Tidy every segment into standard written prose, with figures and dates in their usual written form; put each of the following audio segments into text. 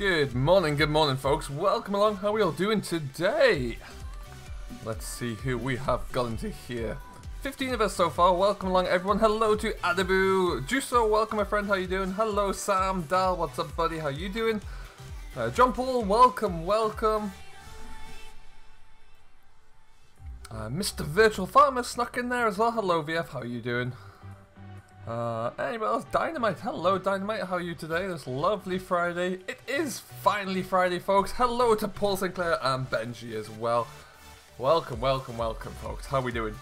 Good morning, folks. Welcome along. How are we all doing today? Let's see who we have got into here. 15 of us so far. Welcome along, everyone. Hello to Adabu. Juso, welcome, my friend. How you doing? Hello, Sam. Dal, what's up, buddy? How you doing? John Paul, welcome, welcome. Mr. Virtual Farmer snuck in there as well. Hello, VF. How are you doing? Anybody else? Dynamite. Hello, Dynamite. How are you today? This lovely Friday. It is finally Friday, folks. Hello to Paul Sinclair and Benji as well. Welcome, welcome, welcome, folks. How are we doing?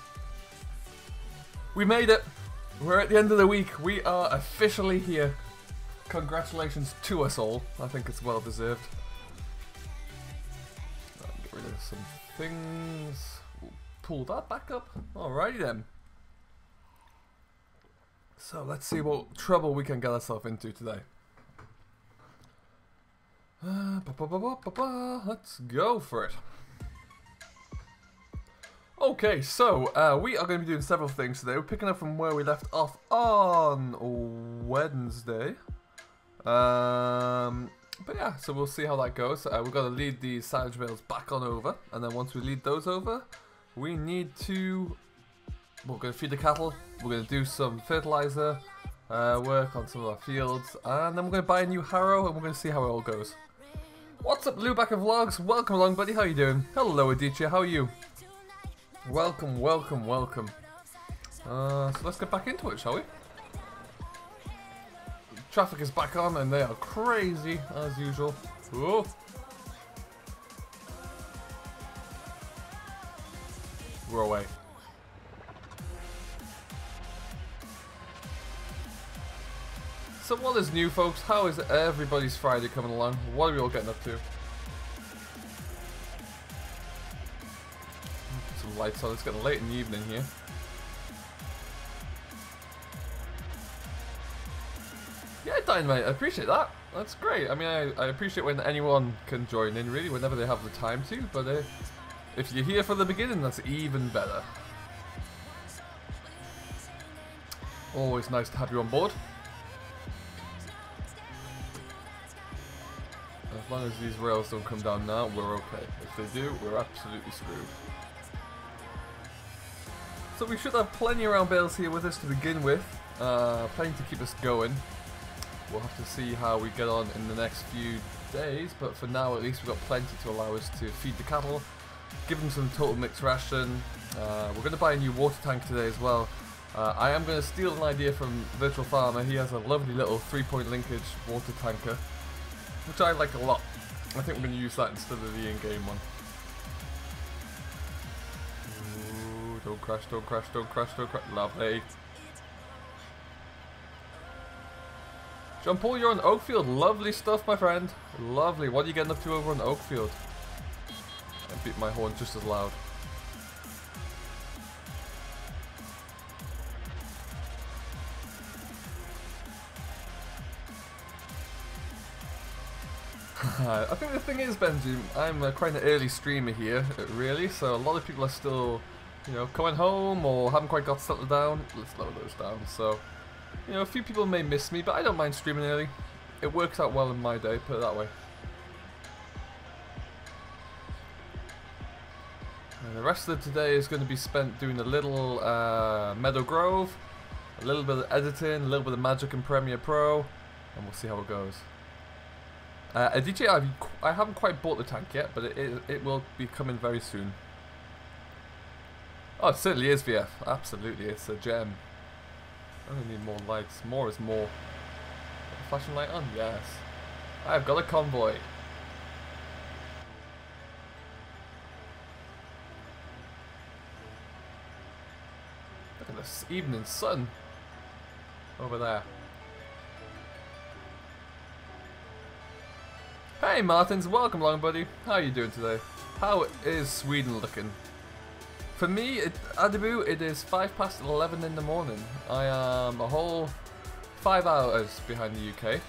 We made it. We're at the end of the week. We are officially here. Congratulations to us all. I think it's well deserved. Get rid of some things. We'll pull that back up. Alrighty then. So let's see what trouble we can get ourselves into today. Let's go for it. Okay, so we are going to be doing several things today. We're picking up from where we left off on Wednesday. But yeah, so we'll see how that goes. We've got to lead the silage bales back on over, and then once we lead those over, we need to... We're going to feed the cattle, we're going to do some fertilizer, work on some of our fields, and then we're going to buy a new harrow, and we're going to see how it all goes. What's up, Lubaka Vlogs? Welcome along, buddy. How you doing? Hello, Adichie. How are you? Welcome, welcome, welcome. So let's get back into it, shall we? Traffic is back on, and they are crazy, as usual. Whoa. We're away. So what is new, folks? How is everybody's Friday coming along? What are we all getting up to? Put some lights on. It's getting late in the evening here. Yeah, Dynamite, I appreciate that. That's great. I mean, I appreciate when anyone can join in, really, whenever they have the time to. But if you're here for the beginning, that's even better. Always nice to have you on board. As long as these rails don't come down now, we're okay. If they do, we're absolutely screwed. So we should have plenty of round bales here with us to begin with. Plenty to keep us going. We'll have to see how we get on in the next few days, but for now at least we've got plenty to allow us to feed the cattle, give them some total mixed ration. We're going to buy a new water tank today as well. I am going to steal an idea from Virtual Farmer. He has a lovely little 3-point linkage water tanker, which I like a lot. I think we're going to use that instead of the in-game one. Ooh, don't crash, don't crash, don't crash, don't crash. Lovely. John Paul, you're on Oakfield. Lovely stuff, my friend. Lovely. What are you getting up to over on Oakfield? I beat my horn just as loud. I think the thing is, Benji, I'm quite an early streamer here, really, so a lot of people are still, you know, coming home or haven't quite got settled down. Let's lower those down. So, you know, a few people may miss me, but I don't mind streaming early. It works out well in my day, put it that way. And the rest of today is going to be spent doing a little Meadow Grove, a little bit of editing, a little bit of magic in Premiere Pro, and we'll see how it goes. DJ, I haven't quite bought the tank yet, but it will be coming very soon. Oh, it certainly is, VF. Absolutely, it's a gem. I only need more lights. More is more. Flashing light on? Yes. I've got a convoy. Look at this evening sun over there. Hey Martins, welcome along, buddy. How are you doing today? How is Sweden looking? For me, Adabu, it is 11:05 in the morning. I am a whole 5 hours behind the UK.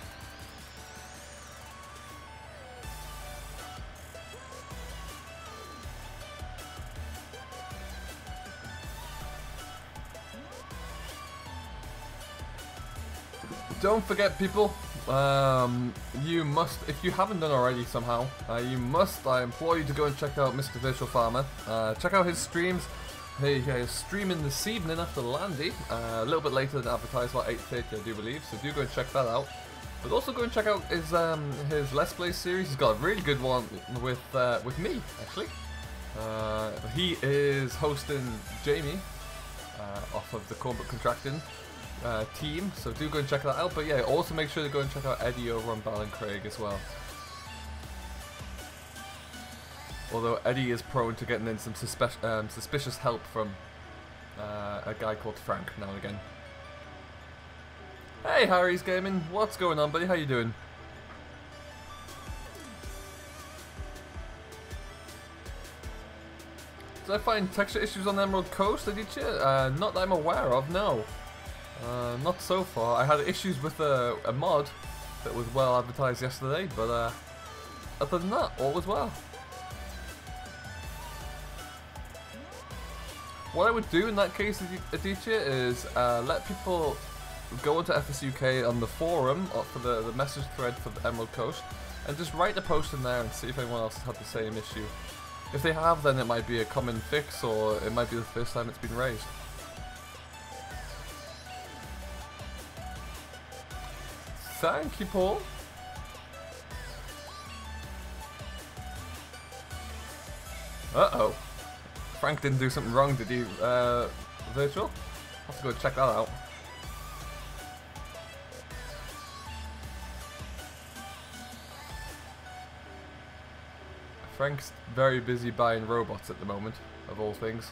don't forget, people, you must, if you haven't done already somehow, you must, I implore you to go and check out Mr. Virtual Farmer. Check out his streams. He's streaming this evening after Landy, a little bit later than advertised, about 8:30 I do believe, so do go and check that out. But also go and check out his Let's Play series. He's got a really good one with me, actually. He is hosting Jamie off of the Cornbrook Contracting team, so do go and check that out. But yeah, also make sure to go and check out Eddie over on Ballincraig as well. Although Eddie is prone to getting in some suspicious help from a guy called Frank now and again. Hey, Harry's Gaming, what's going on, buddy? How you doing? Did I find texture issues on the Emerald Coast, did you? Not that I'm aware of, no. Not so far. I had issues with a mod that was well advertised yesterday, but other than that, all was well. What I would do in that case, Aditya, is let people go onto FS UK on the forum or for the message thread for the Emerald Coast and just write a post in there and see if anyone else has had the same issue. If they have, then it might be a common fix, or it might be the first time it's been raised. Thank you, Paul. Uh-oh. Frank didn't do something wrong, did he, Virtual? I'll have to go check that out. Frank's very busy buying robots at the moment, of all things.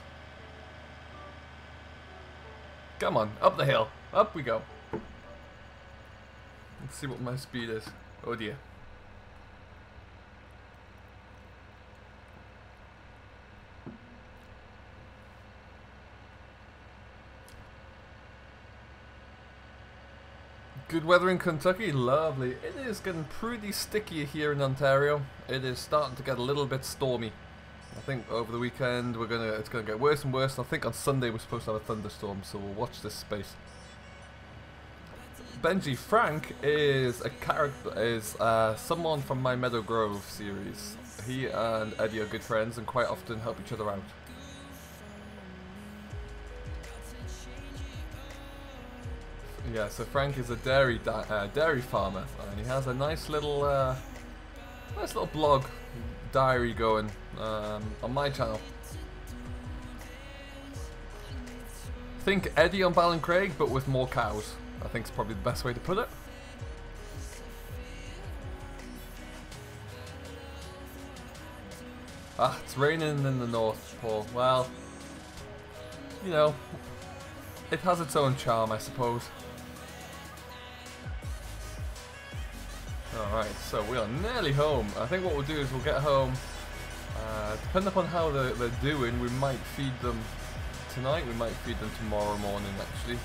Come on, up the hill. Up we go. Let's see what my speed is. Oh dear. Good weather in Kentucky, lovely. It is getting pretty sticky here in Ontario. It is starting to get a little bit stormy. I think over the weekend it's gonna get worse and worse. I think on Sunday we're supposed to have a thunderstorm, so we'll watch this space. Benji, Frank is a character, is someone from my Meadow Grove series. He and Eddie are good friends and quite often help each other out. Yeah, so Frank is a dairy farmer, and he has a nice little blog diary going on my channel. Think Eddie on Ballincraig, but with more cows. I think it's probably the best way to put it. Ah, it's raining in the north, Paul. Well, you know, it has its own charm, I suppose. Alright, so we are nearly home. I think what we'll do is we'll get home. Depending upon how they're doing, we might feed them tonight, we might feed them tomorrow morning actually.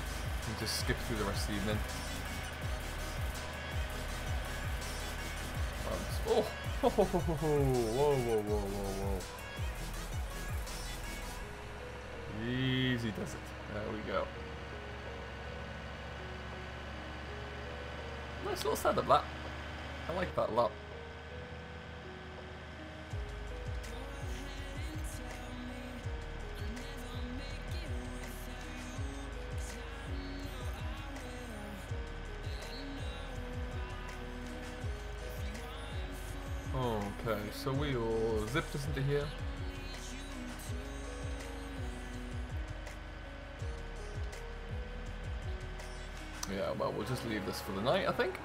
And just skip through the rest of the evening. Oh! Whoa, whoa, whoa, whoa, whoa, whoa. Easy does it. There we go. Nice little setup, that. I like that a lot. Okay, so we will zip this into here. Yeah, well, we'll just leave this for the night, I think.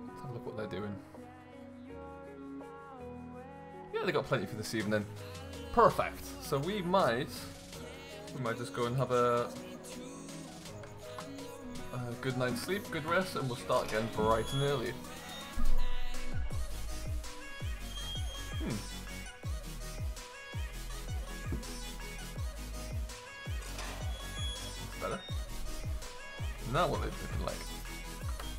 Let's have a look what they're doing. Yeah, they got plenty for this evening. Perfect. So we might just go and have a good night's sleep, good rest, and we'll start again bright and early. That's better. Now what they're looking like.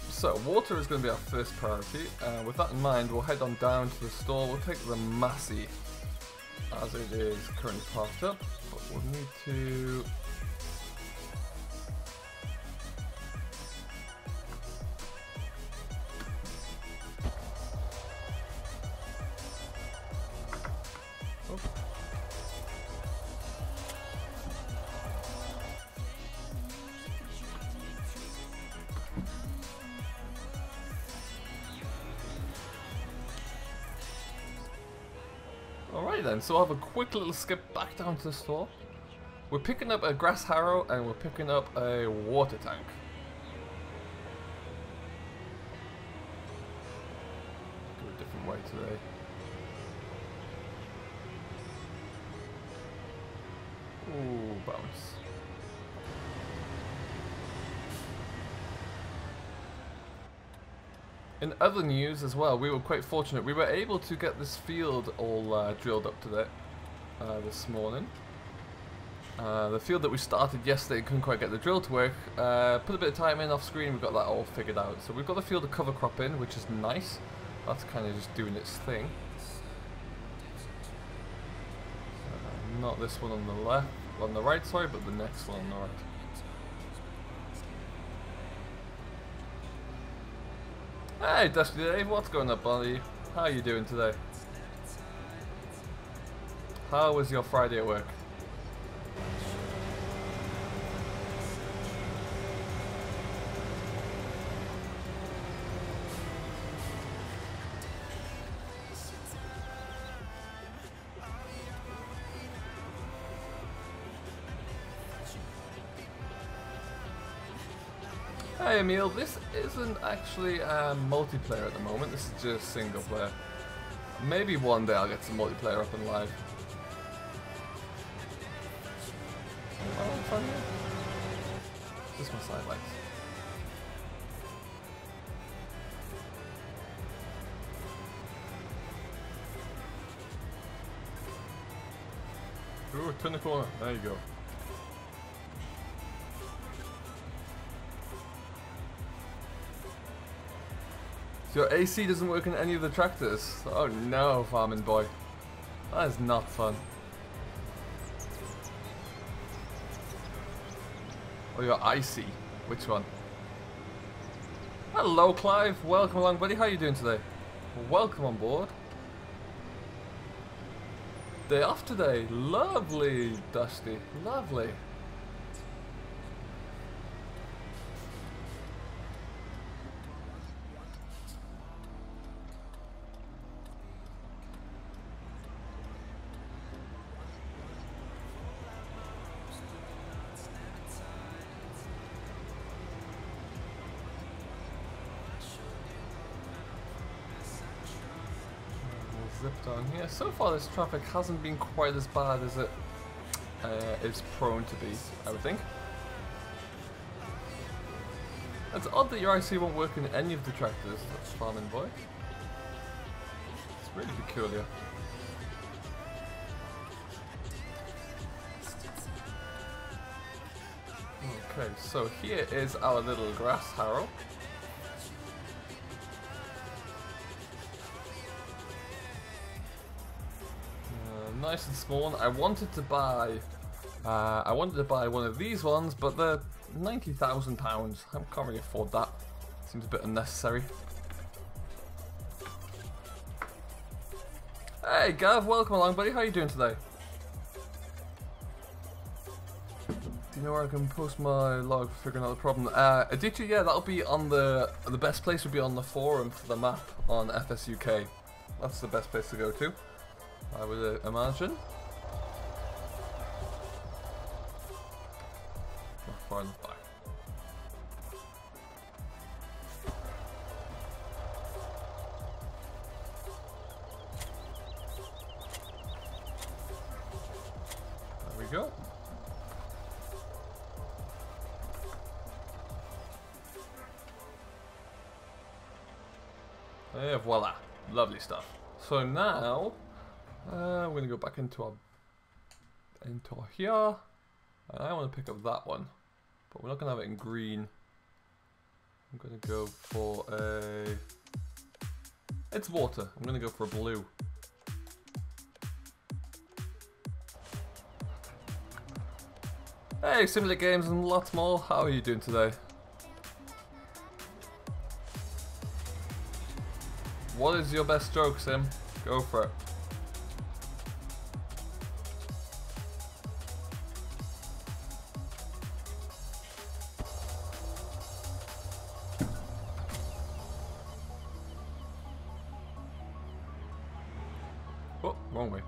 So, water is going to be our first priority. With that in mind, we'll head on down to the store. We'll take the Massey as it is currently parked up, but we'll need to Alrighty then, so I'll have a quick little skip back down to the store. We're picking up a grass harrow and we're picking up a water tank. Go a different way today. Ooh, bounce. In other news as well, we were quite fortunate. We were able to get this field all drilled up today, this morning. The field that we started yesterday couldn't quite get the drill to work. Put a bit of time in off screen, we got that all figured out. So we've got the field to cover crop in, which is nice. That's kind of just doing its thing. Not this one on the left, on the right, sorry, but the next one on the right. Hey, Dusty Dave, what's going on, buddy? How are you doing today? How was your Friday at work? Hey Emil, this isn't actually multiplayer at the moment, this is just single player. Maybe one day I'll get some multiplayer up and live. Oh, fun here. Just my side lights. Ooh, turn the corner, there you go. So your AC doesn't work in any of the tractors? Oh no, farming boy. That is not fun. Oh, you're icy. Which one? Hello, Clive. Welcome along, buddy. How are you doing today? Welcome on board. Day off today. Lovely, Dusty. Lovely. Zip down here. So far this traffic hasn't been quite as bad as it is prone to be, I would think. It's odd that your IC won't work in any of the tractors, that's farming boy. It's really peculiar. Okay, so here is our little grass harrow. Nice and small. I wanted to buy one of these ones, but they're £90,000. I can't really afford that. Seems a bit unnecessary. Hey Gav, welcome along, buddy. How are you doing today? Do you know where I can post my log for figuring out the problem? Adichie, yeah, that'll be on the best place would be on the forum for the map on FS UK. That's the best place to go to, I would imagine. Not far enough back. There we go. Yeah, voila. Lovely stuff. So now we're gonna go back into here, and I want to pick up that one, but we're not gonna have it in green. I'm gonna go for it's water. I'm gonna go for a blue. Hey, Simulate Games and lots more. How are you doing today? What is your best stroke, Sim? Go for it. Oh, wrong way.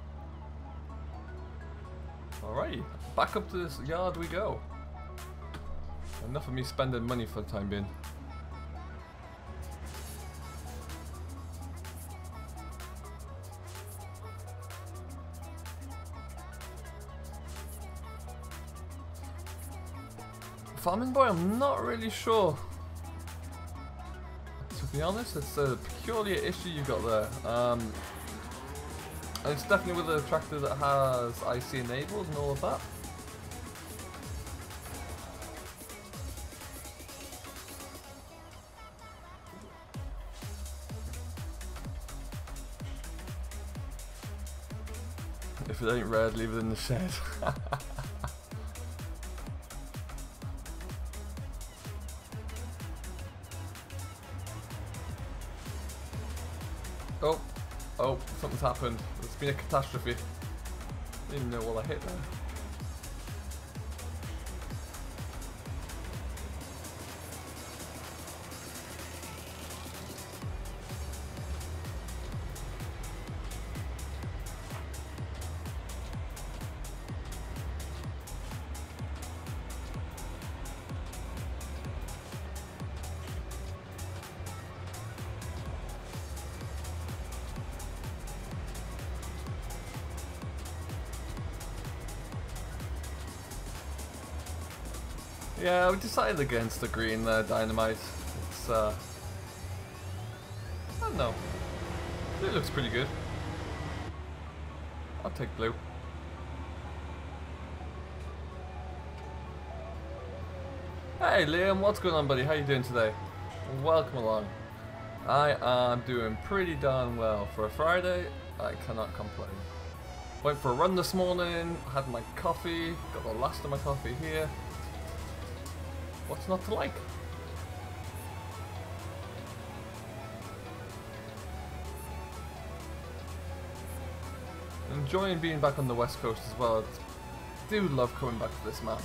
Alrighty, back up to this yard we go. Enough of me spending money for the time being. Farming boy, I'm not really sure. To be honest, it's a peculiar issue you got there. And it's definitely with a tractor that has IC enabled and all of that. If it ain't red, leave it in the shed. Oh, something's happened. It's been a catastrophe. Didn't even know what I hit there. Yeah, we decided against the green dynamite. It's, I don't know. Blue looks pretty good. I'll take blue. Hey Liam, what's going on buddy? How you doing today? Welcome along. I am doing pretty darn well. For a Friday, I cannot complain. Went for a run this morning, had my coffee, got the last of my coffee here. What's not to like? Enjoying being back on the west coast as well. I do love coming back to this map.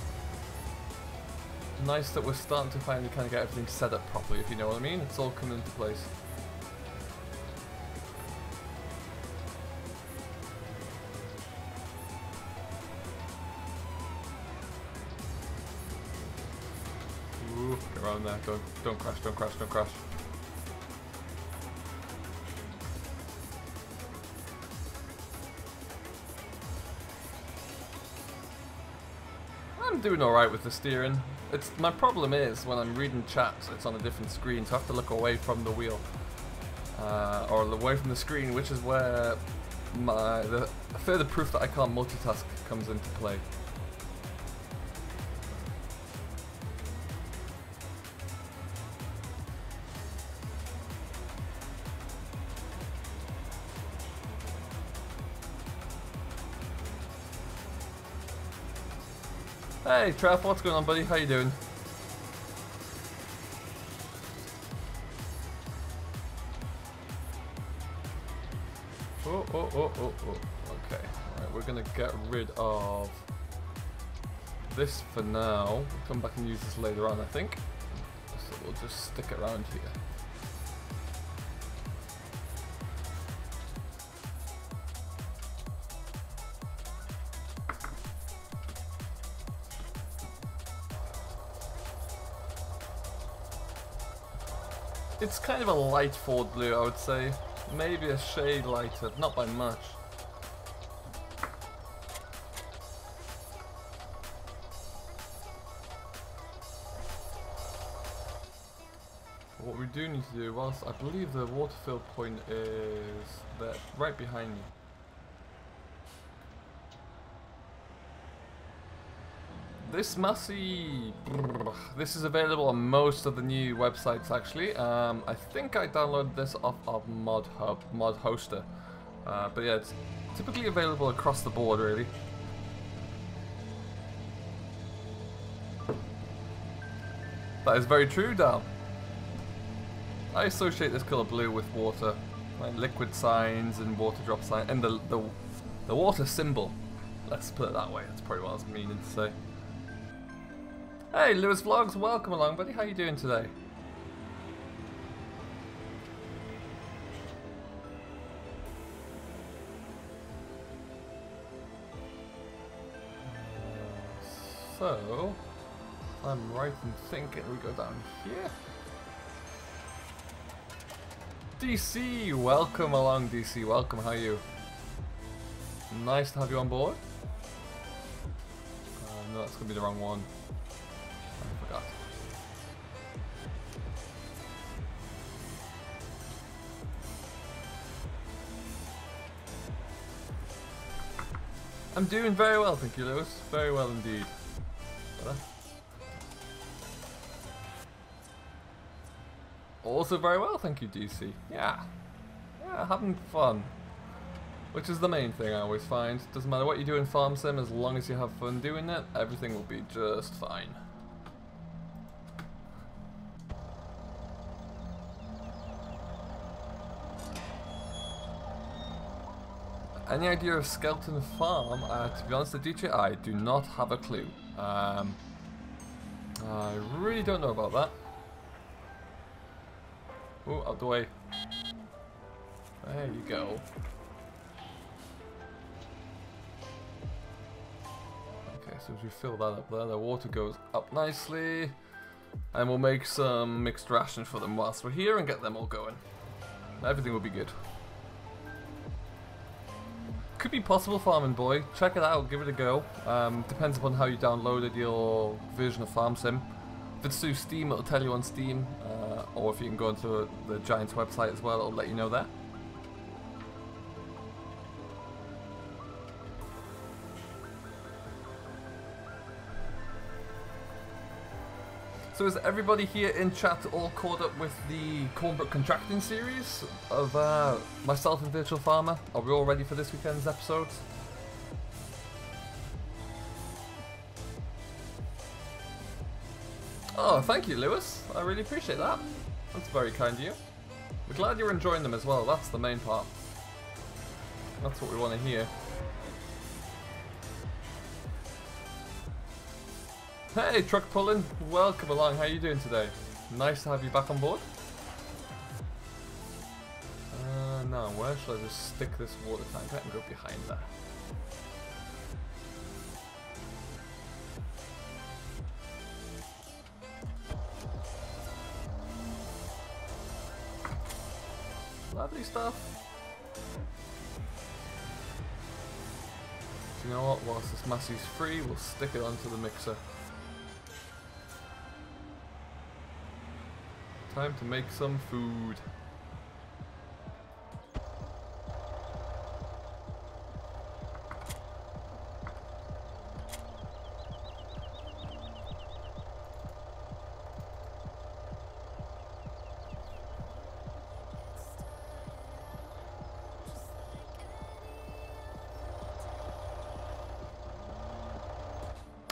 Nice that we're starting to finally kind of get everything set up properly, if you know what I mean. It's all coming into place. Get around there, don't crash, don't crash, don't crash. I'm doing alright with the steering. My problem is when I'm reading chats, it's on a different screen, so I have to look away from the wheel. Or away from the screen, which is where the further proof that I can't multitask comes into play. Hey Trev, what's going on buddy? How you doing? Oh. Okay, alright, we're gonna get rid of this for now. We'll come back and use this later on, I think. So we'll just stick it around here. It's kind of a light forward blue, I would say. Maybe a shade lighter, not by much. What we do need to do, whilst I believe the water fill point is there, right behind me. This Massey, this is available on most of the new websites actually. I think I downloaded this off of Mod Hoster. But yeah, it's typically available across the board really. That is very true, Dal. I associate this colour blue with water, like liquid signs and water drop signs, and the water symbol. Let's put it that way. That's probably what I was meaning to say. Hey, Lewis Vlogs, welcome along, buddy. How you doing today? So, I'm right in thinking we go down here. DC, welcome along, DC. Welcome. How are you? Nice to have you on board. No, that's gonna be the wrong one. I forgot. I'm doing very well, thank you, Lewis. Very well indeed. Also very well, thank you, DC. Yeah, having fun. Which is the main thing I always find. Doesn't matter what you do in Farm Sim, as long as you have fun doing it, everything will be just fine. Any idea of Skeleton Farm? To be honest with you, I do not have a clue. I really don't know about that. Oh, out the way. There you go. Okay, so as we fill that up there, the water goes up nicely. And we'll make some mixed ration for them whilst we're here and get them all going. Everything will be good. Could be possible, Farming Boy. Check it out, give it a go. Depends upon how you downloaded your version of Farm Sim. If it's through Steam, it'll tell you on Steam. Or if you can go onto the Giants website as well, it'll let you know there. So is everybody here in chat all caught up with the Cornbrook Contracting series of myself and Virtual Farmer? Are we all ready for this weekend's episode? Oh, thank you, Lewis. I really appreciate that. That's very kind of you. We're glad you're enjoying them as well. That's the main part. That's what we want to hear. Hey, Truck Pulling, welcome along. How are you doing today? Nice to have you back on board. Now, where should I just stick this water tank? I can go behind there. Lovely stuff. So you know what? Whilst this massey's free, we'll stick it onto the mixer. Time to make some food.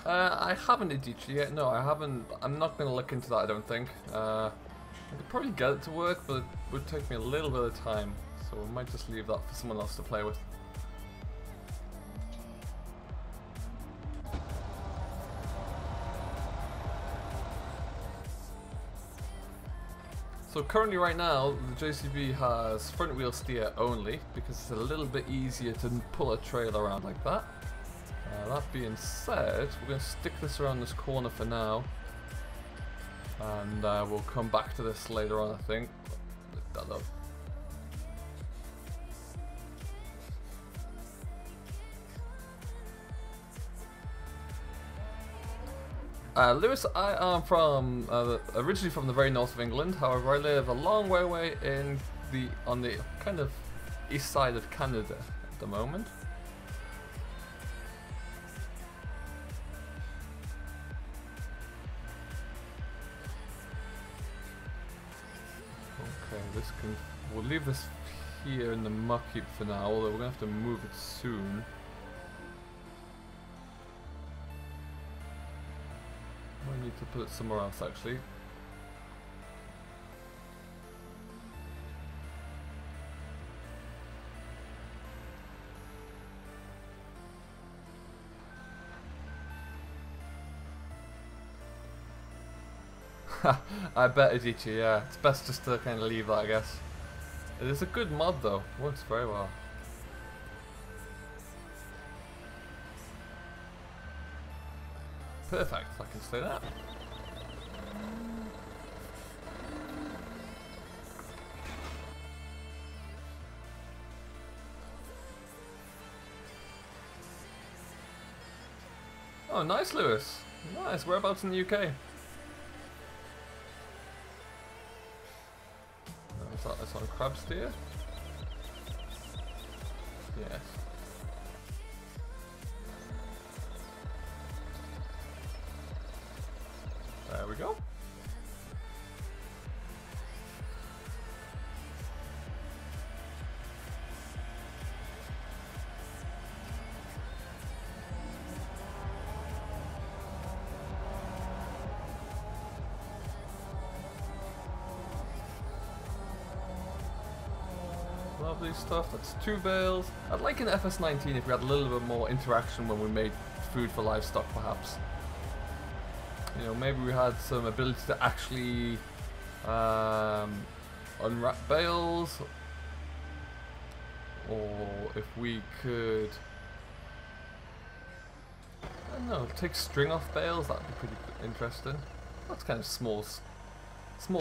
I haven't Edici yet. No, I haven't. I'm not going to look into that, I don't think. I could probably get it to work, but it would take me a little bit of time. So I might just leave that for someone else to play with. So currently right now, the JCB has front wheel steer only, because it's a little bit easier to pull a trailer around like that. That being said, we're going to stick this around this corner for now, and we'll come back to this later on, I think. Lift that up. Lewis, I am from originally from the very north of England. However, I live a long way away on the kind of east side of Canada at the moment. We'll leave this here in the muck heap for now, although we're going to have to move it soon. I need to put it somewhere else, actually. I bet Edici, yeah. It's best just to kind of leave that, I guess. It is a good mod though, works very well. Perfect, I can say that. Oh, nice, Lewis. Nice. Whereabouts in the UK? That's on crab steer. Yes. There we go. Lovely stuff. That's 2 bales. I'd like in FS19 if we had a little bit more interaction when we made food for livestock, perhaps. You know, maybe we had some ability to actually unwrap bales, or if we could, I don't know, take string off bales. That'd be pretty interesting. That's kind of small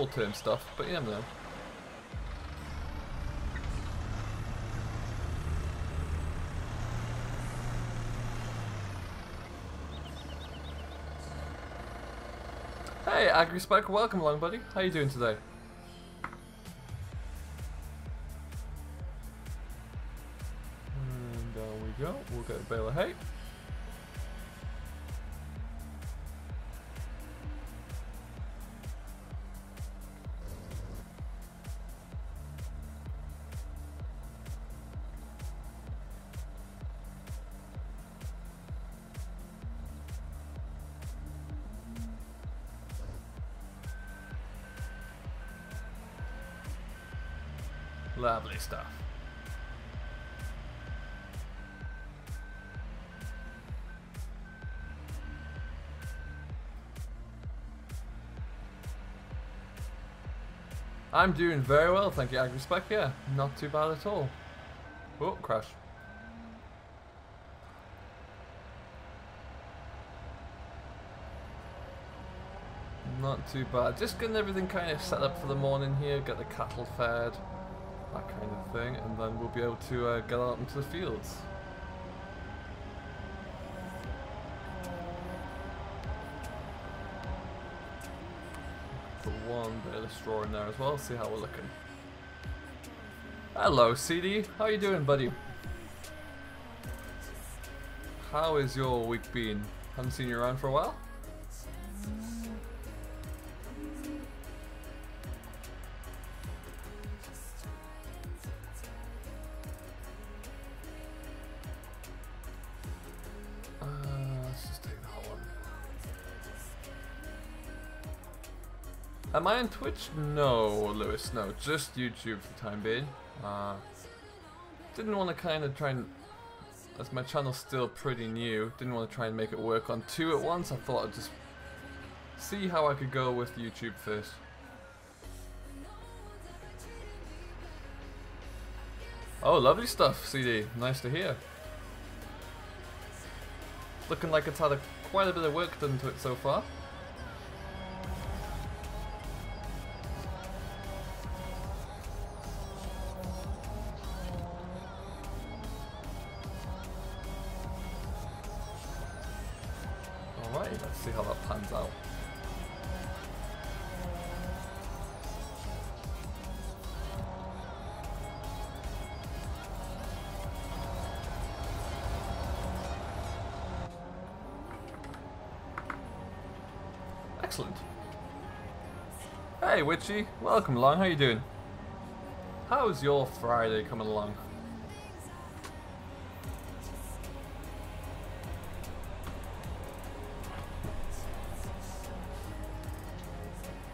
term stuff, but you never know. Hey, AgriSpike, welcome along, buddy. How you doing today? And down we go. We'll get a bale of hay. Lovely stuff. I'm doing very well, thank you, AgriSpec. Yeah, not too bad at all. Oh, crash. Not too bad. Just getting everything kind of set up for the morning here, get the cattle fed, that kind of thing, and then we'll be able to get out into the fields. Put one bit of straw in there as well, see how we're looking. Hello CD, how you doing, buddy? How is your week been? Haven't seen you around for a while? Am I on Twitch? No, Lewis, no. Just YouTube for the time being. Didn't want to kind of try and, as my channel's still pretty new, didn't want to try and make it work on 2 at once. I thought I'd just see how I could go with YouTube first. Oh, lovely stuff, CD. Nice to hear. Looking like it's had quite a bit of work done to it so far. Alright, let's see how that pans out. Excellent. Hey Witchy, welcome along, how you doing? How's your Friday coming along?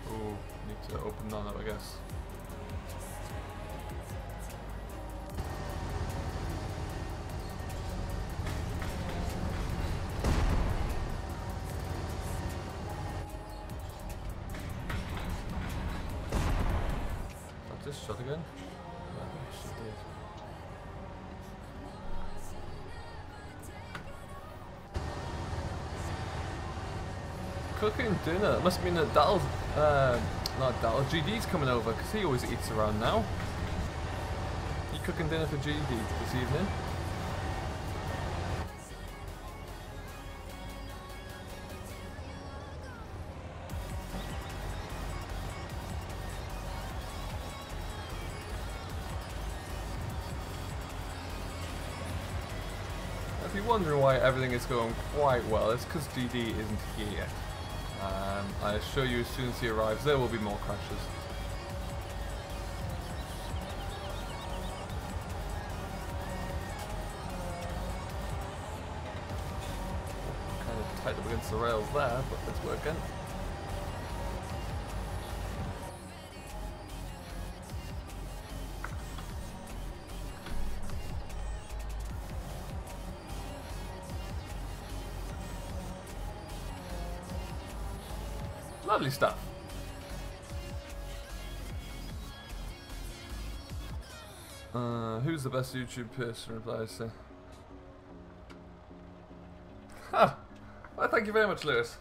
Ooh, need to open none up, I guess. Shot again? Yeah, she did. Cooking dinner. Must mean that Dal's, not Dal, GD's coming over because he always eats around now. You cooking dinner for GD this evening? If you're wondering why everything is going quite well, it's because GD isn't here yet. I assure you, as soon as he arrives, there will be more crashes. Kind of tight up against the rails there, but it's working. Lovely stuff. Who's the best YouTube person? Replies to. Ha! Well, thank you very much, Lewis.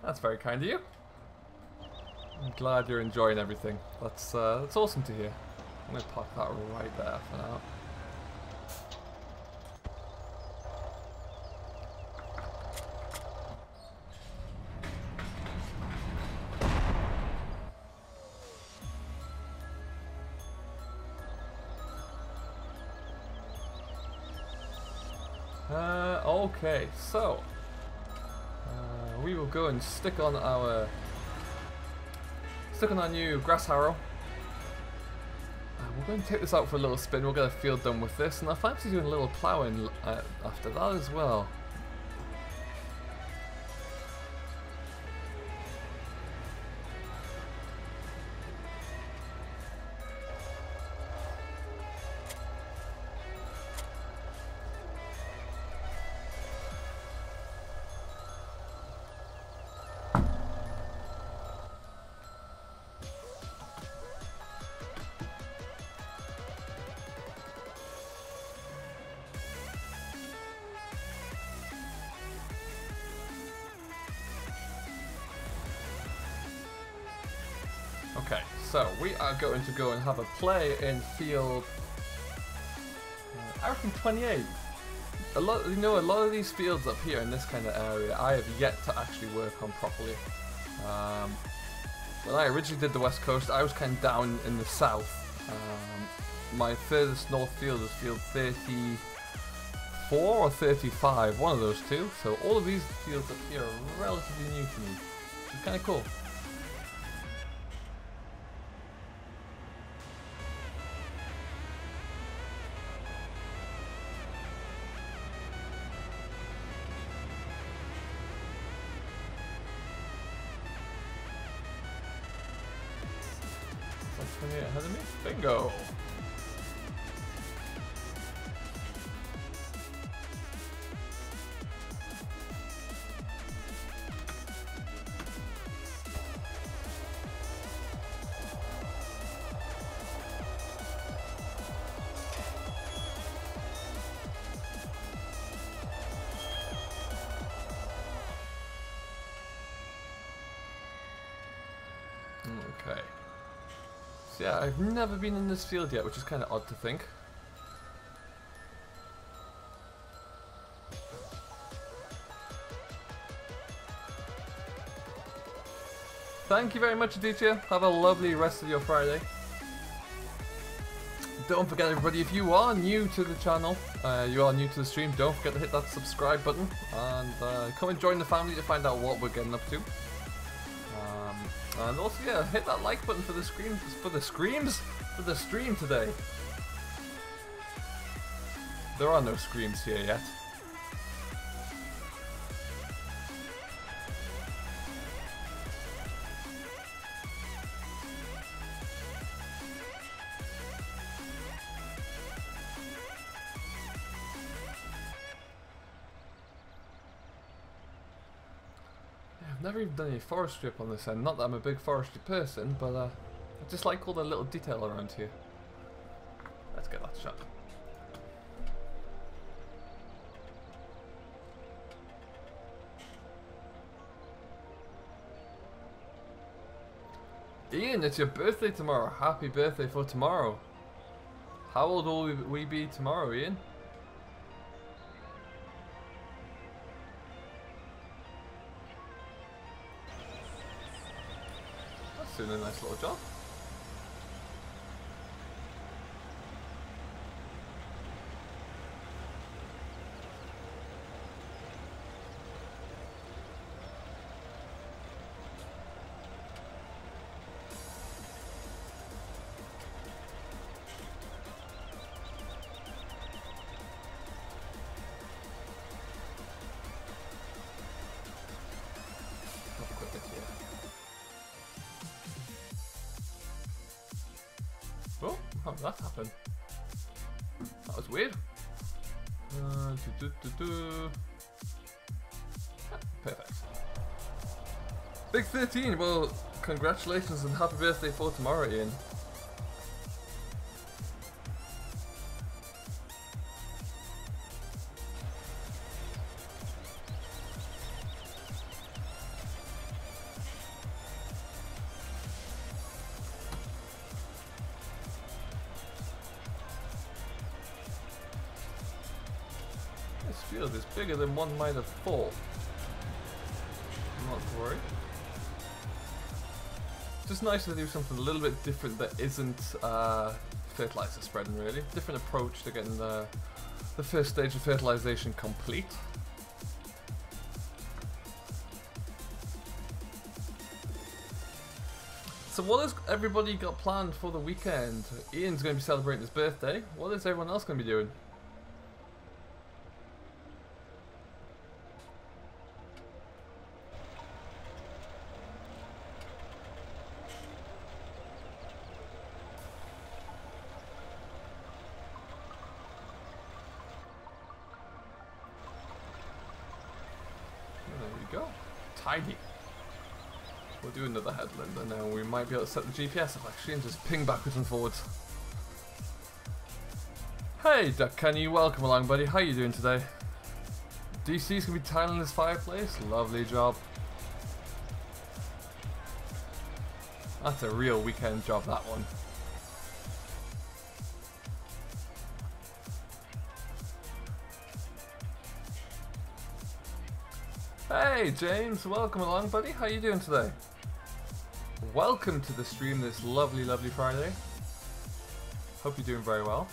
That's very kind of you. I'm glad you're enjoying everything. That's awesome to hear. I'm gonna park that right there for now. Okay, so we will go and stick on our new grass harrow. We're going to take this out for a little spin. We'll get a field done with this, and I fancy doing a little plowing after that as well. Okay, so we are going to go and have a play in field. I reckon 28. A lot of these fields up here in this kind of area, I have yet to actually work on properly. When I originally did the West Coast, I was kind of down in the south. My furthest north field is field 34 or 35, one of those two. So all of these fields up here are relatively new to me. It's kind of cool. Ahead of me? Bingo! Okay. So yeah, I've never been in this field yet, which is kind of odd to think. Thank you very much, Aditya. Have a lovely rest of your Friday. Don't forget, everybody, if you are new to the channel, you are new to the stream, don't forget to hit that subscribe button and come and join the family to find out what we're getting up to. And also, yeah, hit that like button for the stream today. There are no screams here yet. Never even done any forestry up on this end. Not that I'm a big forestry person, but I just like all the little detail around here. Let's get that shot. Ian, it's your birthday tomorrow. Happy birthday for tomorrow. How old will we be tomorrow, Ian? That's doing a nice little job. Oh, how did that happen? That was weird. Perfect. Big 13, well, congratulations and happy birthday for tomorrow, Ian. This field is bigger than one might have thought. Not to worry. Just nice to do something a little bit different that isn't fertilizer spreading, really. Different approach to getting the first stage of fertilization complete. So what has everybody got planned for the weekend? Ian's going to be celebrating his birthday. What is everyone else going to be doing? Go. Tidy. We'll do another headland and then we might be able to set the GPS up actually and just ping backwards and forwards. Hey Duck Kenny, welcome along buddy, how you doing today? DC's gonna be tiling this fireplace, lovely job. That's a real weekend job, that one. Hey James, welcome along buddy, how you doing today? Welcome to the stream this lovely Friday. Hope you're doing very well.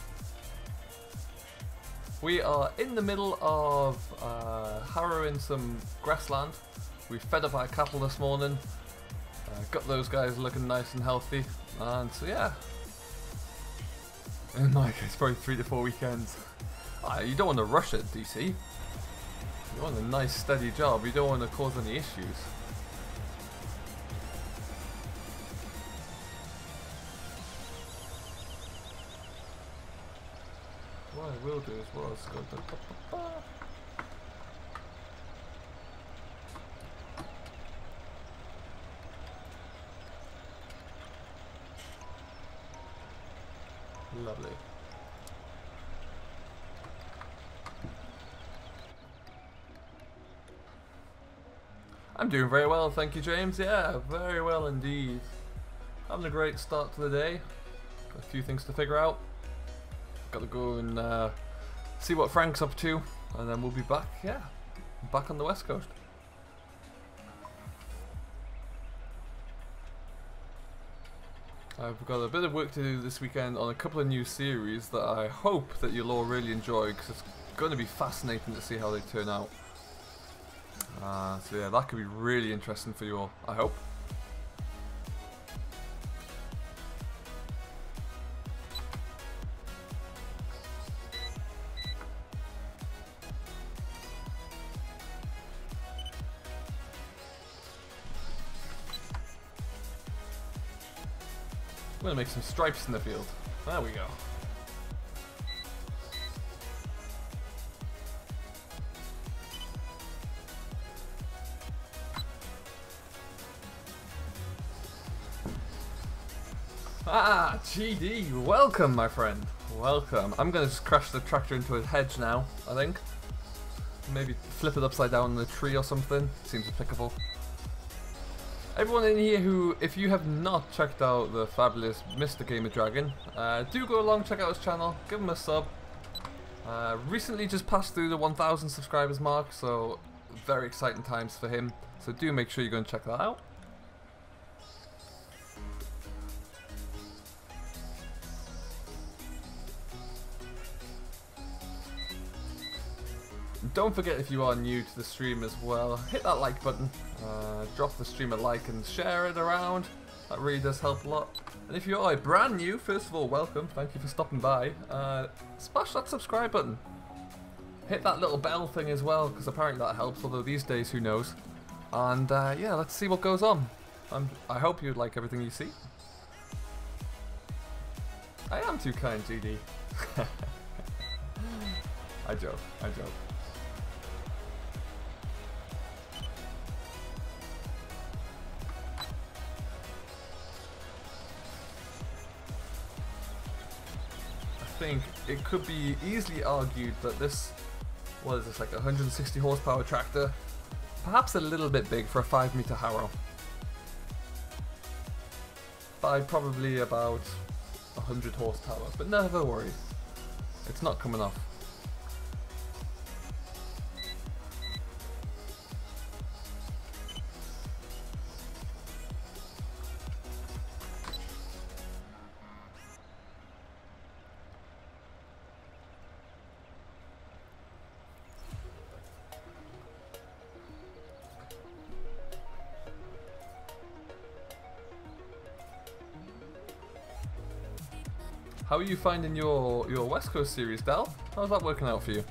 We are in the middle of harrowing some grassland. We fed up our cattle this morning, got those guys looking nice and healthy, and so yeah. In my case, probably 3 to 4 weekends. You don't want to rush it, DC. You want a nice steady job, you don't want to cause any issues. What I will do as well is go to lovely. I'm doing very well, thank you James. Yeah, very well indeed. Having a great start to the day. Got a few things to figure out. Got to go and see what Frank's up to, and then we'll be back, yeah, back on the west coast. I've got a bit of work to do this weekend on a couple of new series that I hope that you'll all really enjoy, because it's going to be fascinating to see how they turn out. So yeah, that could be really interesting for you all, I hope. I'm going to make some stripes in the field. There we go. Ah, GD, welcome my friend, welcome. I'm going to just crash the tractor into a hedge now, I think. Maybe flip it upside down in a tree or something, seems applicable. Everyone in here who, if you have not checked out the fabulous Mr. Gamer Dragon, do go along, check out his channel, give him a sub. Recently just passed through the 1,000 subscribers mark, so very exciting times for him. So do make sure you go and check that out. Don't forget, if you are new to the stream as well, hit that like button, drop the stream a like and share it around. That really does help a lot. And if you are brand new, first of all, welcome, thank you for stopping by. Smash that subscribe button. Hit that little bell thing as well, because apparently that helps, although these days, who knows. And yeah, let's see what goes on. I hope you like everything you see. I am too kind, GD. I joke, I joke. I think it could be easily argued that this, what is this, like a 160 horsepower tractor, perhaps a little bit big for a 5-meter harrow, by probably about 100 horsepower, but never worry, it's not coming off. How are you finding your West Coast series, Dal? How's that working out for you?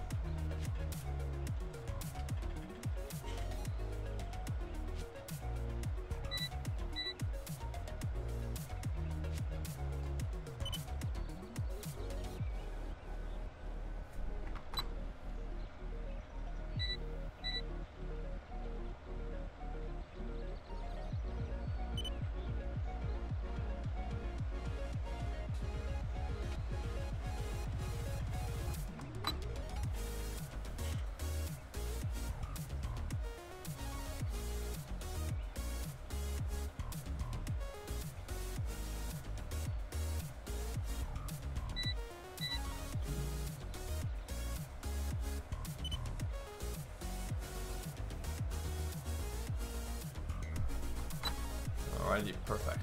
Alrighty, perfect.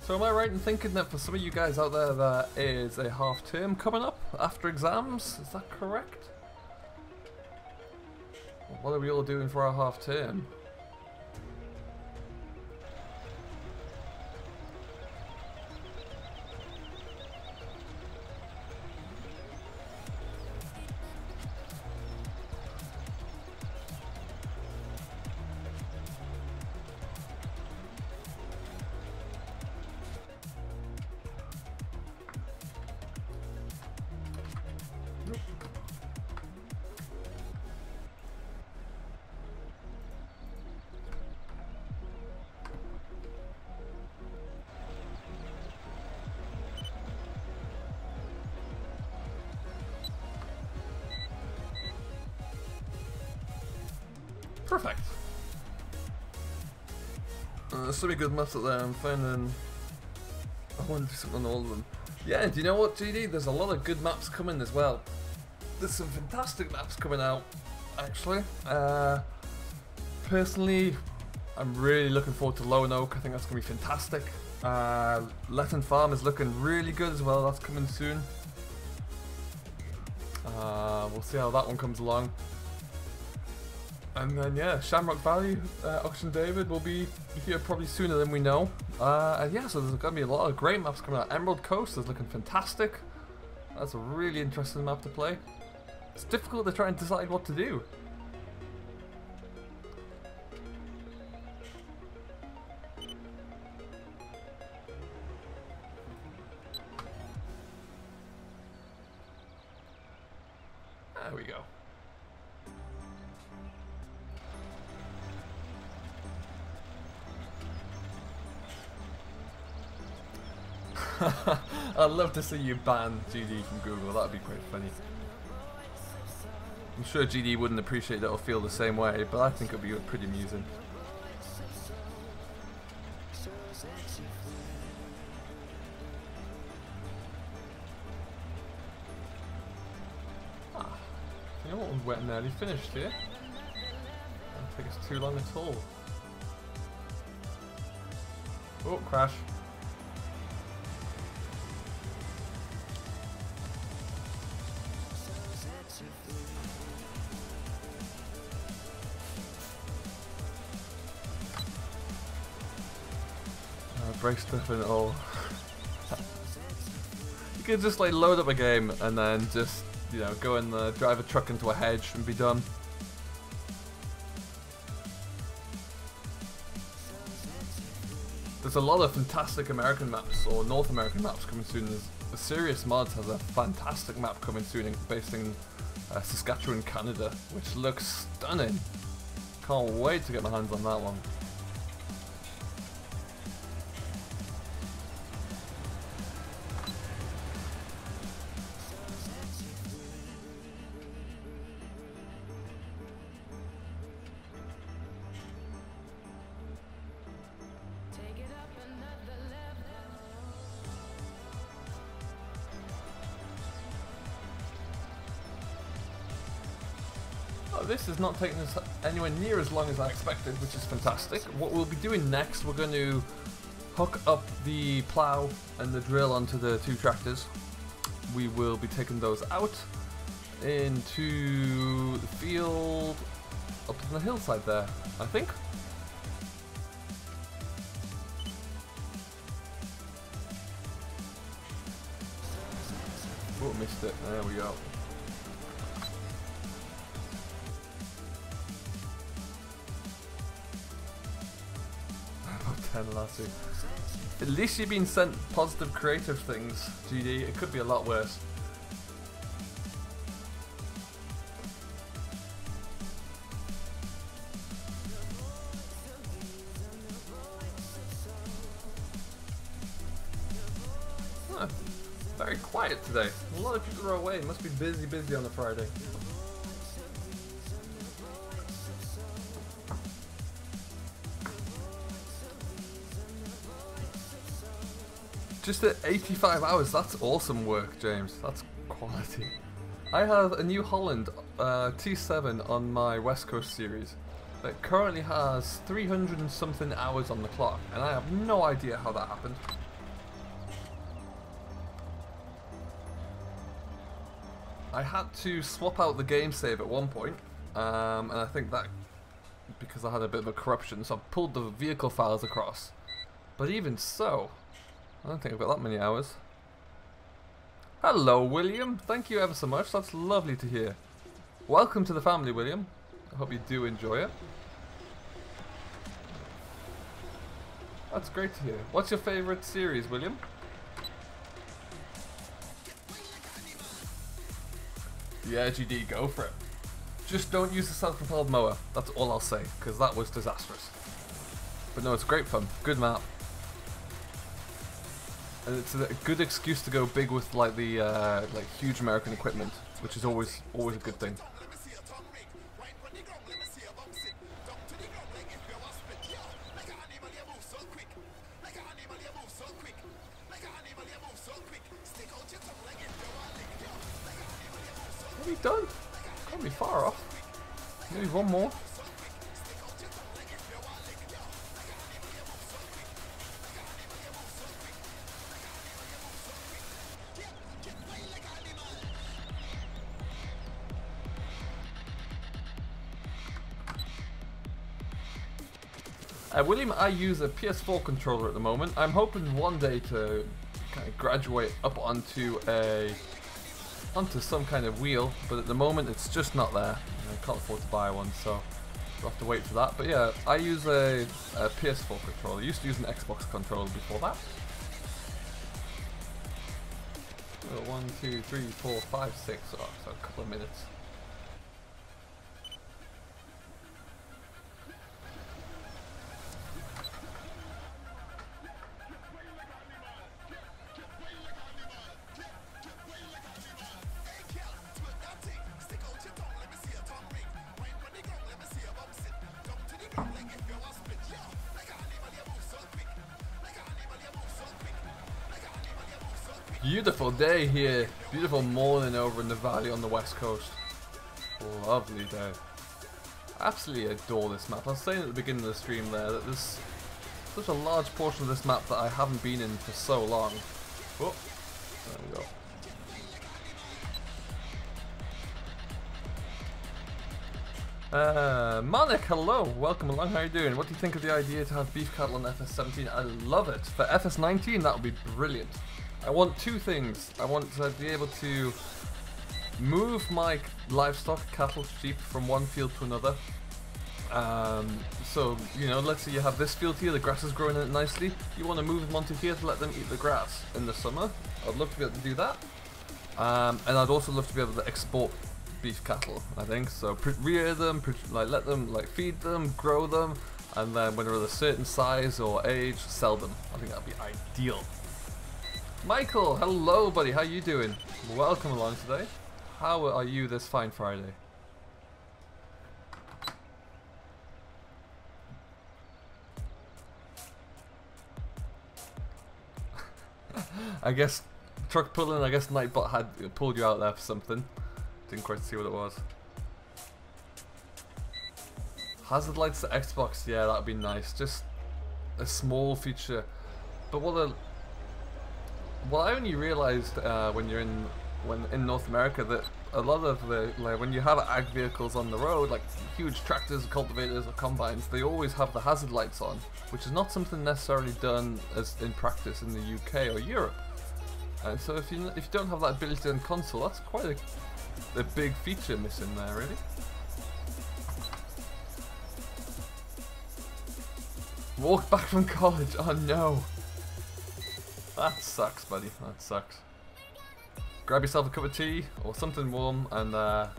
So am I right in thinking that for some of you guys out there, there is a half term coming up after exams? Is that correct? What are we all doing for our half term? Perfect. There's so many good maps out there. I'm finding I want to do something on all of them. Yeah, do you know what, GD? There's a lot of good maps coming as well. There's some fantastic maps coming out, actually. Personally, I'm really looking forward to Lone Oak. I think that's going to be fantastic. Letton Farm is looking really good as well. That's coming soon. We'll see how that one comes along. And then yeah, Shamrock Valley, Auction David will be here probably sooner than we know. And yeah, so there's going to be a lot of great maps coming out. Emerald Coast is looking fantastic. That's a really interesting map to play. It's difficult to try and decide what to do. There we go. I'd love to see you ban GD from Google. That'd be quite funny. I'm sure GD wouldn't appreciate it or feel the same way, but I think it'd be pretty amusing. You know what, we're nearly finished here. Don't take us too long at all. Oh, crash. Break stuff in it all. You could just like load up a game and then just, you know, go and drive a truck into a hedge and be done. There's a lot of fantastic American maps or North American maps coming soon. There's Serious Mods has a fantastic map coming soon based in Saskatchewan, Canada, which looks stunning. Can't wait to get my hands on that one. This is not taking us anywhere near as long as I expected, which is fantastic. What we'll be doing next, we're going to hook up the plow and the drill onto the two tractors. We will be taking those out into the field up on the hillside there, I think. Oh, missed it. There we go. Lassie. At least you've been sent positive creative things, GD. It could be a lot worse. Huh. Very quiet today. A lot of people are away. Must be busy on a Friday. Just at 85 hours, that's awesome work, James. That's quality. I have a New Holland T7 on my West Coast series that currently has 300 and something hours on the clock, and I have no idea how that happened. I had to swap out the game save at one point, and I think that because I had a bit of a corruption, so I pulled the vehicle files across. But even so, I don't think I've got that many hours. Hello, William. Thank you ever so much. That's lovely to hear. Welcome to the family, William. I hope you do enjoy it. That's great to hear. What's your favourite series, William? Yeah, GD, go for it. Just don't use the self-propelled mower. That's all I'll say, because that was disastrous. But no, it's great fun. Good map. And it's a good excuse to go big with like the like huge American equipment, which is always a good thing. What are we done? Can't be far off. Maybe one more. William, I use a PS4 controller at the moment. I'm hoping one day to kind of graduate up onto some kind of wheel, but at the moment it's just not there. I can't afford to buy one, so we'll have to wait for that. But yeah, I use a PS4 controller. I used to use an Xbox controller before that. 1, 2, 3, 4, 5, 6. Oh, so a couple of minutes. Beautiful day here. Beautiful morning over in the valley on the west coast. Lovely day. Absolutely adore this map. I was saying at the beginning of the stream there that there's such a large portion of this map that I haven't been in for so long. Oh, there we go. Monik, hello, welcome along, how are you doing? What do you think of the idea to have beef cattle on FS17? I love it. For FS19 that would be brilliant. I want two things. I want to be able to move my livestock, cattle, sheep from one field to another. So, you know, let's say you have this field here, the grass is growing in it nicely. You want to move them onto here to let them eat the grass in the summer. I'd love to be able to do that. And I'd also love to be able to export beef cattle, I think. So rear them, let them feed them, grow them, and then when they're of a certain size or age, sell them. I think that'd be ideal. Michael, hello buddy, how you doing? Welcome along today. How are you this fine Friday? I guess truck pulling, I guess Nightbot had pulled you out there for something. Didn't quite see what it was. Hazard lights to Xbox, yeah, that'd be nice. Just a small feature. But what I only realized when in North America that a lot of the when you have ag vehicles on the road, like huge tractors, cultivators, or combines, they always have the hazard lights on, which is not something necessarily done as in practice in the UK or Europe. And so if you don't have that built-in console, that's quite a big feature missing there, really. Walk back from college. Oh no. That sucks, buddy. That sucks. Grab yourself a cup of tea or something warm and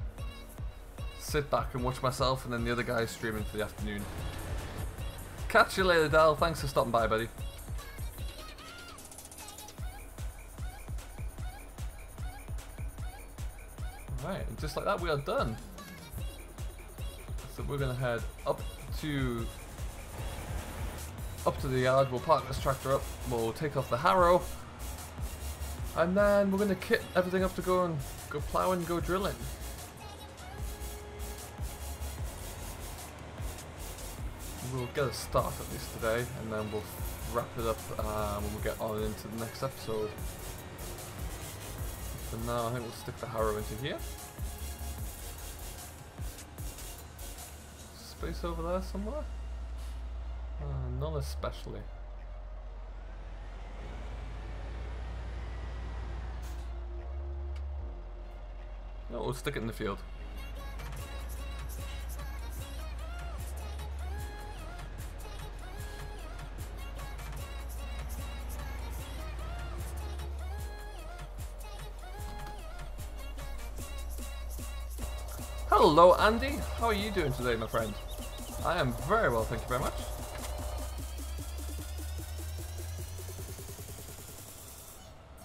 sit back and watch myself and then the other guys streaming for the afternoon. Catch you later, Dal. Thanks for stopping by, buddy. Right, and just like that we are done. So we're gonna head up to the yard. We'll park this tractor up. We'll take off the harrow, and then we're gonna kit everything up to go plowing, go drilling. We'll get a start at least today, and then we'll wrap it up when we get on into the next episode. For now, I think we'll stick the harrow into here. Space over there somewhere? Not especially. No, we'll stick it in the field. Hello Andy, how are you doing today, my friend? I am very well, thank you very much.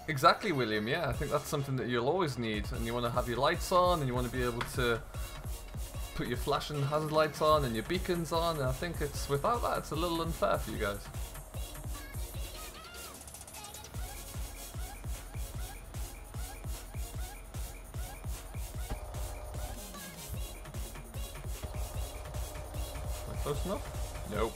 Exactly, William, yeah, I think that's something that you'll always need, and you want to have your lights on, and you want to be able to put your flashing hazard lights on, and your beacons on, and I think it's, without that, it's a little unfair for you guys. Close enough? Nope.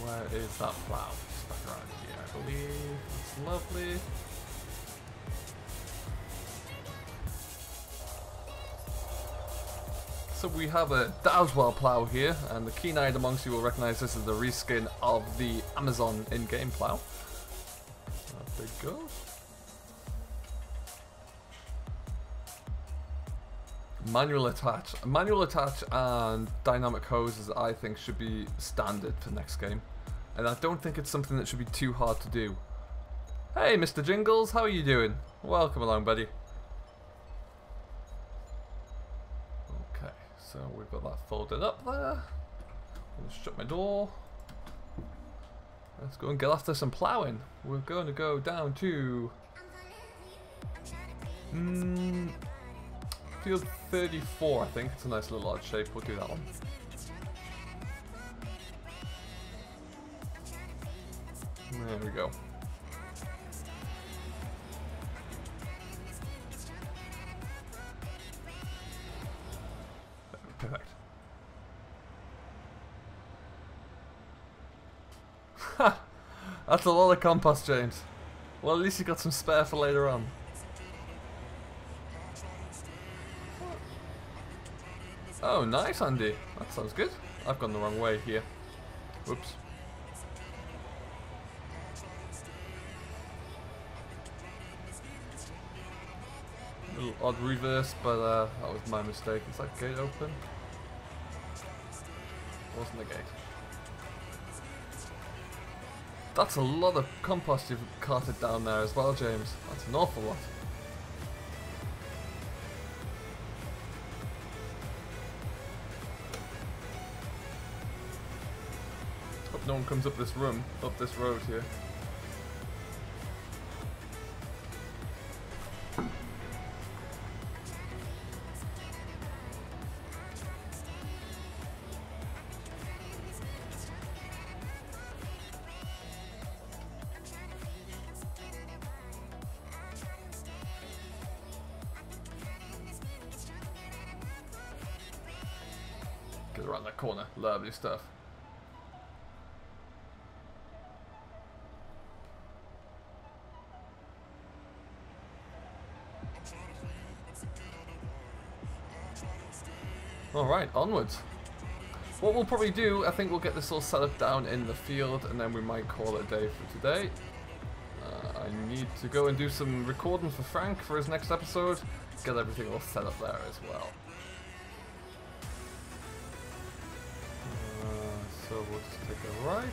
Where is that plow? Stuck around here, I believe. It's lovely. So we have a Dowswell plow here, and the keen-eyed amongst you will recognize this as the reskin of the Amazon in-game plow. There it goes. Manual attach and dynamic hoses I think should be standard for next game, and I don't think it's something that should be too hard to do. Hey Mr. Jingles, how are you doing? Welcome along, buddy. Okay, so we've got that folded up there. I'm gonna shut my door. Let's go and get after some plowing. We're going to go down to field 34, I think. It's a nice little odd shape. We'll do that one. There we go. Perfect. Ha! That's a lot of compost, James. Well, at least you got some spare for later on. Oh, nice, Andy. That sounds good. I've gone the wrong way here. Whoops. A little odd reverse, but that was my mistake. Is that gate open? Wasn't the gate. That's a lot of compost you've carted down there as well, James. That's an awful lot. Hope no one comes up this road here. Get around that corner. Lovely stuff. Alright, onwards. What we'll probably do, I think we'll get this all set up down in the field and then we might call it a day for today. I need to go and do some recording for Frank for his next episode. Get everything all set up there as well. So we'll just take a right.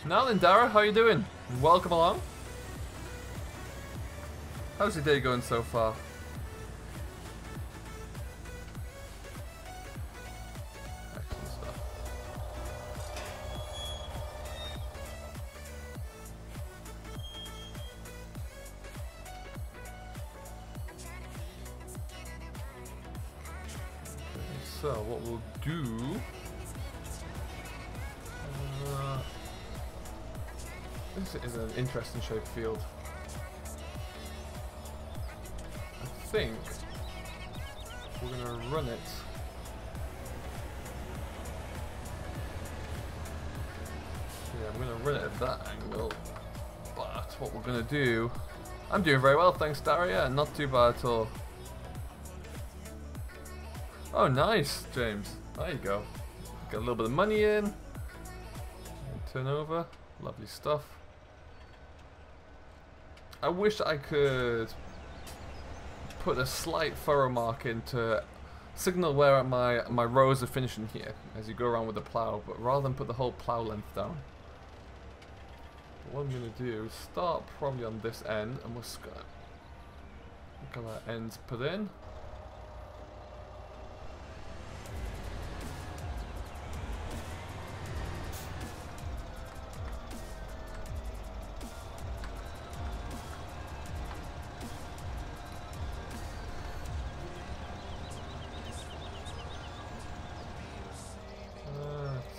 Now then, Dara, how you doing? Welcome along. How's your day going so far? Excellent stuff. Okay, so what we'll do... this is an interesting shaped field. I think we're going to run it. Yeah, I'm going to run it at that angle. But what we're going to do... I'm doing very well, thanks, Daria. Not too bad at all. Oh, nice, James. There you go. Get a little bit of money in. And turn over. Lovely stuff. I wish I could put a slight furrow mark in to signal where my rows are finishing here as you go around with the plow, but rather than put the whole plow length down. What I'm going to do is start probably on this end and we're just going to get that end put in.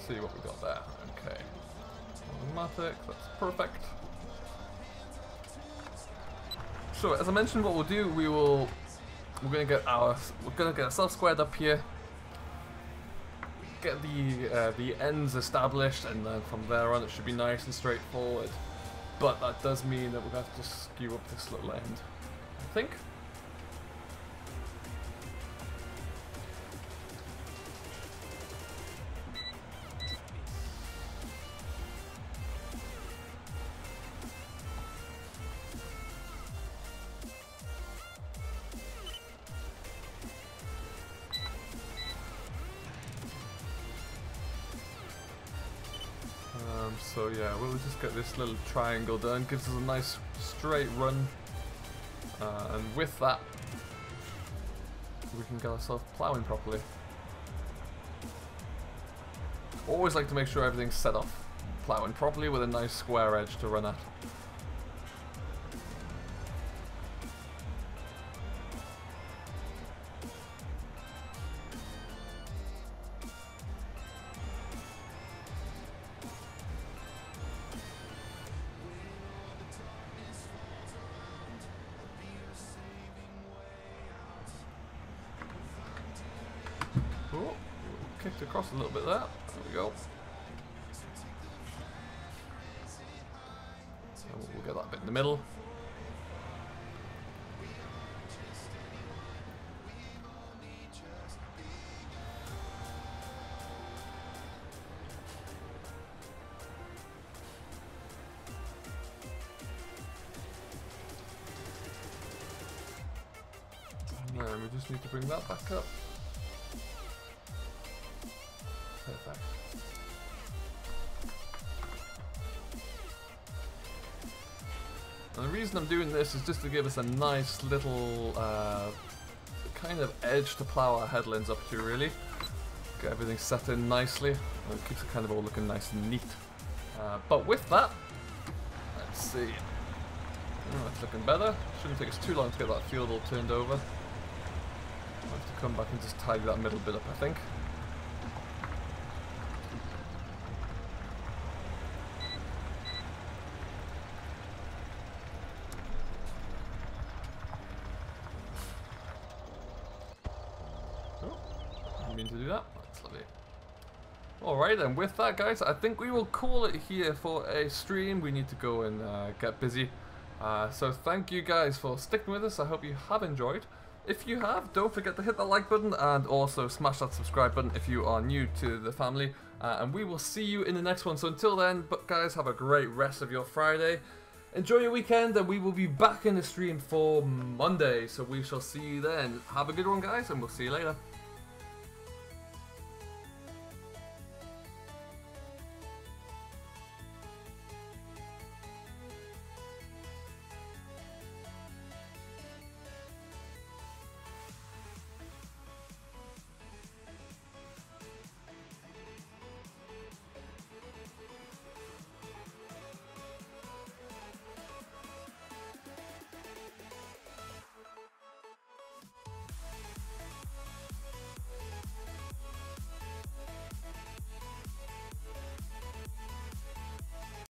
See what we got there. Okay, automatic. That's perfect. So as I mentioned, what we'll do, we're gonna get ourselves squared up here, get the ends established, and then from there on it should be nice and straightforward. But that does mean that we're gonna have to just skew up this little end, I think. So yeah, we'll just get this little triangle done, gives us a nice straight run, and with that we can get ourselves ploughing properly. Always like to make sure everything's set off ploughing properly with a nice square edge to run at. kicked across a little bit there. There we go. So we'll get that bit in the middle. And we just need to bring that back up. Perfect. And the reason I'm doing this is just to give us a nice little kind of edge to plow our headlands up to, really. Get everything set in nicely, and it keeps it kind of all looking nice and neat. But with that, let's see. Oh, that's looking better. Shouldn't take us too long to get that field all turned over. I'll have to come back and just tidy that middle bit up, I think. Oh, I didn't mean to do that. That's lovely. Alright, and with that, guys, I think we will call it here for a stream. We need to go and get busy. So thank you guys for sticking with us. I hope you have enjoyed. If you have, don't forget to hit the like button and also smash that subscribe button if you are new to the family. And we will see you in the next one. So until then, but guys, have a great rest of your Friday. Enjoy your weekend, and we will be back in the stream for Monday. So we shall see you then. Have a good one, guys, and we'll see you later.